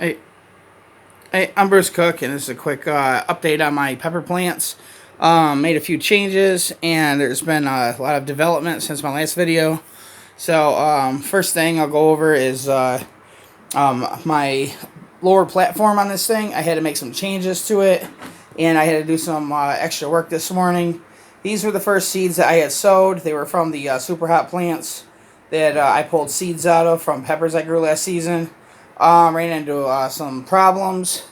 Hey, hey, I'm Bruce Cook, and this is a quick update on my pepper plants. Made a few changes, and there's been a lot of development since my last video. So, first thing I'll go over is my lower platform on this thing. I had to make some changes to it, and I had to do some extra work this morning. These were the first seeds that I had sowed. They were from the Superhot plants that I pulled seeds out of from peppers I grew last season. Ran into some problems.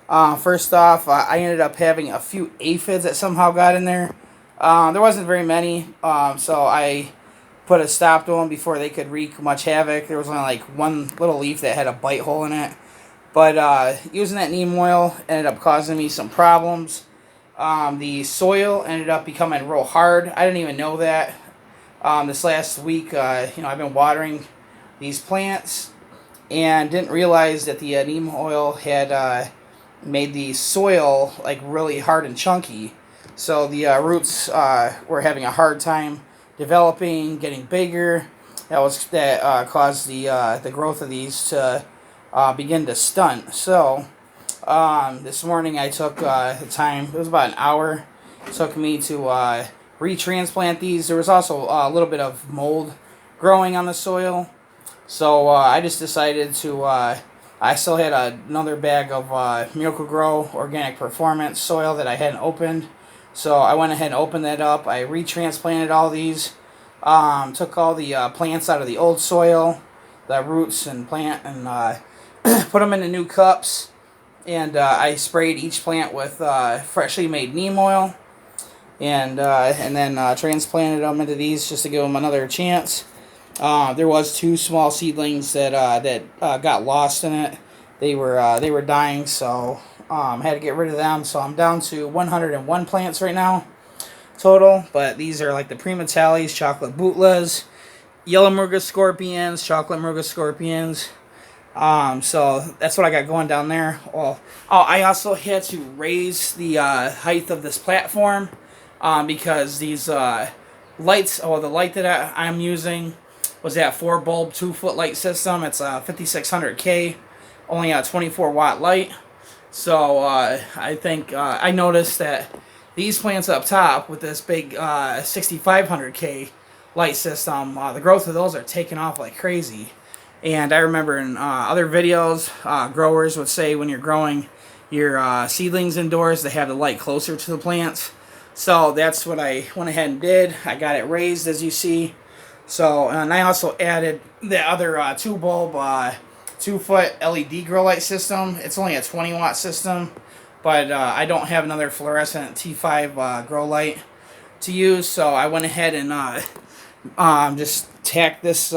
First off, I ended up having a few aphids that somehow got in there. There wasn't very many, so I put a stop to them before they could wreak much havoc. There was only like one little leaf that had a bite hole in it. But using that neem oil ended up causing me some problems. The soil ended up becoming real hard. I didn't even know that. This last week, I've been watering these plants and didn't realize that the neem oil had made the soil like really hard and chunky. So the roots were having a hard time developing, getting bigger. That caused the growth of these to begin to stunt. So this morning I took the time. It was about an hour. It took me to retransplant these. There was also a little bit of mold growing on the soil. So I just decided to, I still had another bag of Miracle Grow Organic Performance soil that I hadn't opened. So I went ahead and opened that up. I retransplanted all these, took all the plants out of the old soil, the roots and plant, and put them into new cups. And I sprayed each plant with freshly made neem oil. And then transplanted them into these just to give them another chance. There was two small seedlings that got lost in it. They were dying, so had to get rid of them. So I'm down to 101 plants right now total. But these are like the Prima Tallies, Chocolate Bootlas, Yellow Muruga Scorpions, Chocolate Muruga Scorpions. So that's what I got going down there. I also had to raise the height of this platform because these lights, the light that I'm using was that 4-bulb 2-foot light system. It's a 5600K, only a 24-watt light. So I think I noticed that these plants up top with this big 6500K light system, the growth of those are taking off like crazy. And I remember in other videos, growers would say when you're growing your seedlings indoors, they have the light closer to the plants. So that's what I went ahead and did. I got it raised, as you see. So, and I also added the other 2-bulb, 2-foot LED grow light system. It's only a 20-watt system, but I don't have another fluorescent T5 grow light to use. So I went ahead and just tacked this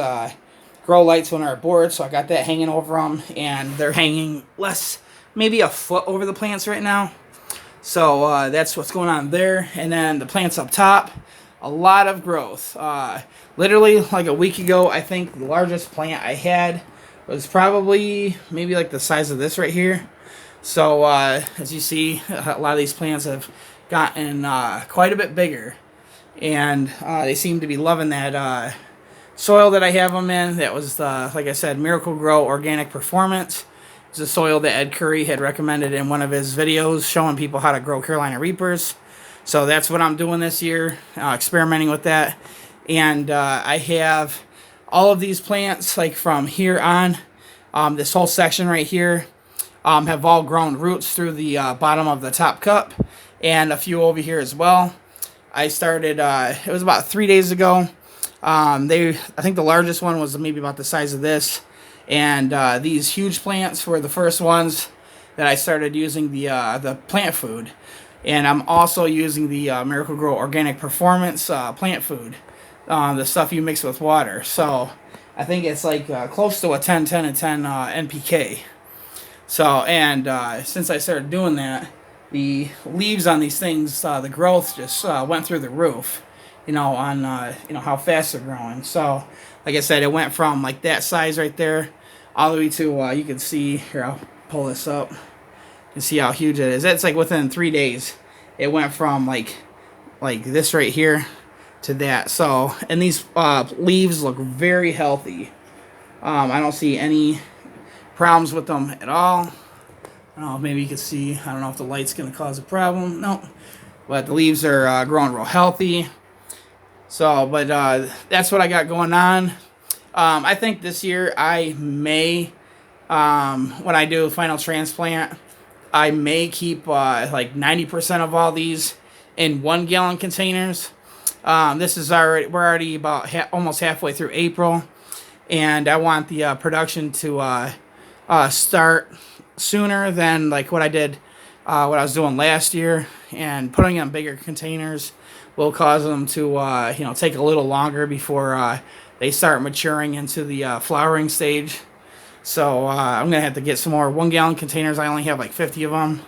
grow lights on our board. So I got that hanging over them, and they're hanging maybe a foot over the plants right now. So that's what's going on there. And then the plants up top, a lot of growth. Literally like a week ago, I think the largest plant I had was probably maybe like the size of this right here. So as you see, a lot of these plants have gotten quite a bit bigger. And they seem to be loving that soil that I have them in. That was, like I said, Miracle Grow Organic Performance. It's a soil that Ed Curry had recommended in one of his videos showing people how to grow Carolina Reapers. So that's what I'm doing this year, experimenting with that. And I have all of these plants, like from here on, this whole section right here, have all grown roots through the bottom of the top cup, and a few over here as well. I started, it was about 3 days ago. I think the largest one was maybe about the size of this. And these huge plants were the first ones that I started using the plant food. And I'm also using the Miracle Grow Organic Performance plant food, the stuff you mix with water. So I think it's like close to a 10, 10, and 10 NPK. So, and since I started doing that, the leaves on these things, the growth just went through the roof, on how fast they're growing. So, like I said, it went from like that size right there all the way to, you can see, here, I'll pull this up. You can see how huge it is. It's like within 3 days, it went from like this right here to that. So, and these leaves look very healthy. I don't see any problems with them at all. I don't know, maybe you can see, I don't know if the light's going to cause a problem. No, but the leaves are growing real healthy. So, but that's what I got going on. I think this year I may, when I do a final transplant, I may keep like 90% of all these in 1 gallon containers. This is we're already about almost halfway through April, and I want the production to start sooner than like what I did, what I was doing last year, and putting them in bigger containers will cause them to take a little longer before they start maturing into the flowering stage. So I'm gonna have to get some more 1 gallon containers. I only have like 50 of them,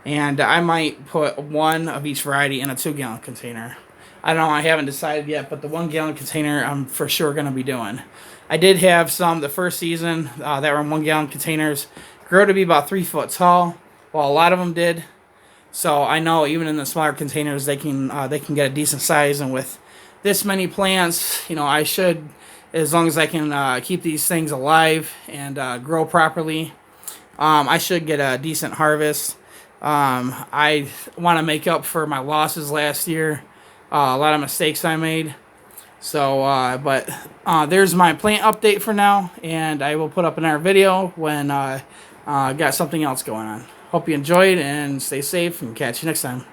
and I might put one of each variety in a 2 gallon container. I don't know, I haven't decided yet, but the 1 gallon container I'm for sure gonna be doing. I did have some the first season that were in 1 gallon containers grow to be about 3 foot tall. Well, a lot of them did. So I know even in the smaller containers they can get a decent size, and with this many plants, I should, as long as I can keep these things alive and grow properly, I should get a decent harvest. I want to make up for my losses last year, a lot of mistakes I made. So, but there's my plant update for now, and I will put up another video when got something else going on. Hope you enjoyed, and stay safe, and catch you next time.